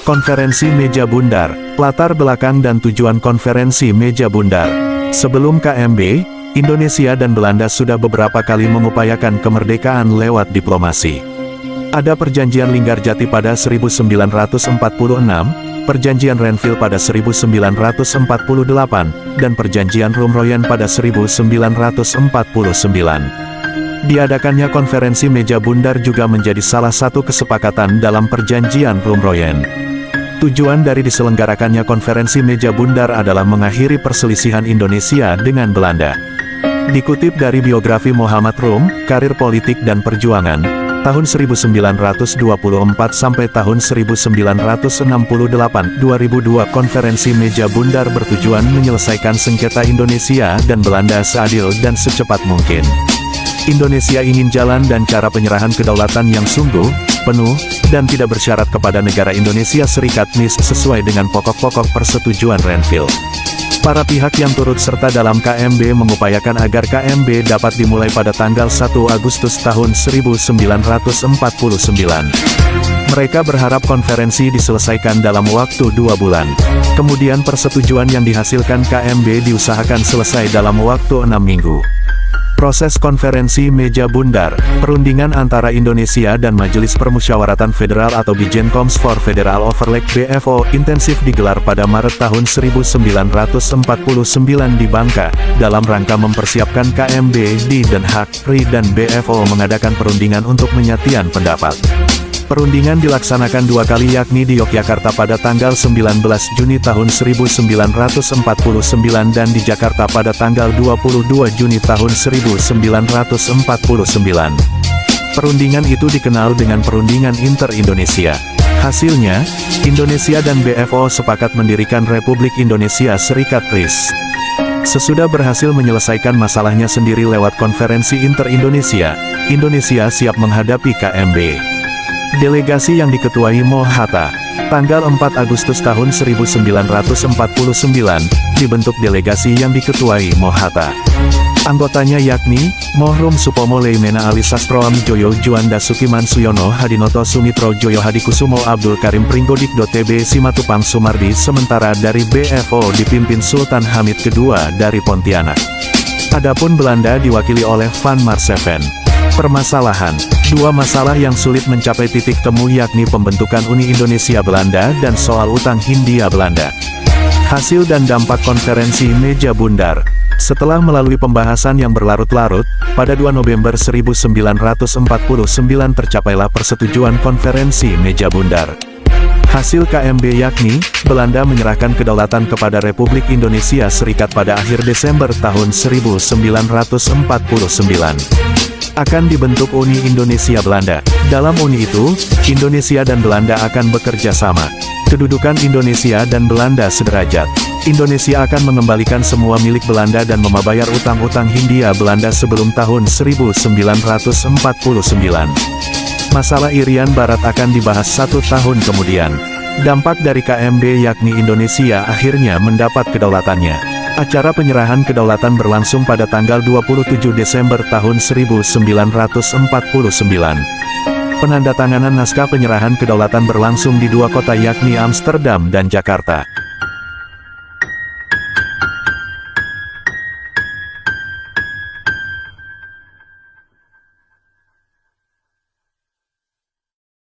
Konferensi Meja Bundar, latar belakang dan tujuan Konferensi Meja Bundar. Sebelum KMB, Indonesia dan Belanda sudah beberapa kali mengupayakan kemerdekaan lewat diplomasi. Ada Perjanjian Linggarjati pada 1946, Perjanjian Renville pada 1948, dan Perjanjian Rumroyen pada 1949. Diadakannya Konferensi Meja Bundar juga menjadi salah satu kesepakatan dalam Perjanjian Rumroyen. Tujuan dari diselenggarakannya Konferensi Meja Bundar adalah mengakhiri perselisihan Indonesia dengan Belanda. Dikutip dari biografi Muhammad Rum, Karir Politik dan Perjuangan, tahun 1924 sampai tahun 1968, 2002 Konferensi Meja Bundar bertujuan menyelesaikan sengketa Indonesia dan Belanda seadil dan secepat mungkin. Indonesia ingin jalan dan cara penyerahan kedaulatan yang sungguh, penuh, dan tidak bersyarat kepada negara Indonesia Serikat NIS sesuai dengan pokok-pokok persetujuan Renville. Para pihak yang turut serta dalam KMB mengupayakan agar KMB dapat dimulai pada tanggal 1 Agustus tahun 1949. Mereka berharap konferensi diselesaikan dalam waktu 2 bulan. Kemudian persetujuan yang dihasilkan KMB diusahakan selesai dalam waktu 6 minggu. Proses Konferensi Meja Bundar, perundingan antara Indonesia dan Majelis Permusyawaratan Federal atau Bijenkoms for Federal Overleg BFO intensif digelar pada Maret tahun 1949 di Bangka, dalam rangka mempersiapkan KMB di Den Haag, RI dan BFO mengadakan perundingan untuk penyatian pendapat. Perundingan dilaksanakan 2 kali yakni di Yogyakarta pada tanggal 19 Juni tahun 1949 dan di Jakarta pada tanggal 22 Juni tahun 1949. Perundingan itu dikenal dengan Perundingan Inter-Indonesia. Hasilnya, Indonesia dan BFO sepakat mendirikan Republik Indonesia Serikat RIS. Sesudah berhasil menyelesaikan masalahnya sendiri lewat Konferensi Inter-Indonesia, Indonesia siap menghadapi KMB. Delegasi yang diketuai Moh Hatta, tanggal 4 Agustus tahun 1949, dibentuk delegasi yang diketuai Moh Hatta. Anggotanya yakni, Moh Rum Supomo Leimena Ali Sastroam Joyo Juanda Sukiman Suyono Hadinoto Sumitro Joyo Hadikusumo Abdul Karim Pringgodikdo TB Simatupang Sumardi. Sementara dari BFO dipimpin Sultan Hamid II dari Pontianak. Adapun Belanda diwakili oleh Van Marseven. Permasalahan, 2 masalah yang sulit mencapai titik temu yakni pembentukan Uni Indonesia Belanda dan soal utang Hindia Belanda. Hasil dan dampak Konferensi Meja Bundar. Setelah melalui pembahasan yang berlarut-larut, pada 2 November 1949 tercapailah persetujuan Konferensi Meja Bundar. Hasil KMB yakni, Belanda menyerahkan kedaulatan kepada Republik Indonesia Serikat pada akhir Desember tahun 1949. Akan dibentuk Uni Indonesia Belanda. Dalam uni itu, Indonesia dan Belanda akan bekerja sama. Kedudukan Indonesia dan Belanda sederajat. Indonesia akan mengembalikan semua milik Belanda dan membayar utang-utang Hindia Belanda sebelum tahun 1949. Masalah Irian Barat akan dibahas 1 tahun kemudian. Dampak dari KMB yakni Indonesia akhirnya mendapat kedaulatannya. Acara penyerahan kedaulatan berlangsung pada tanggal 27 Desember tahun 1949. Penandatanganan naskah penyerahan kedaulatan berlangsung di 2 kota yakni Amsterdam dan Jakarta.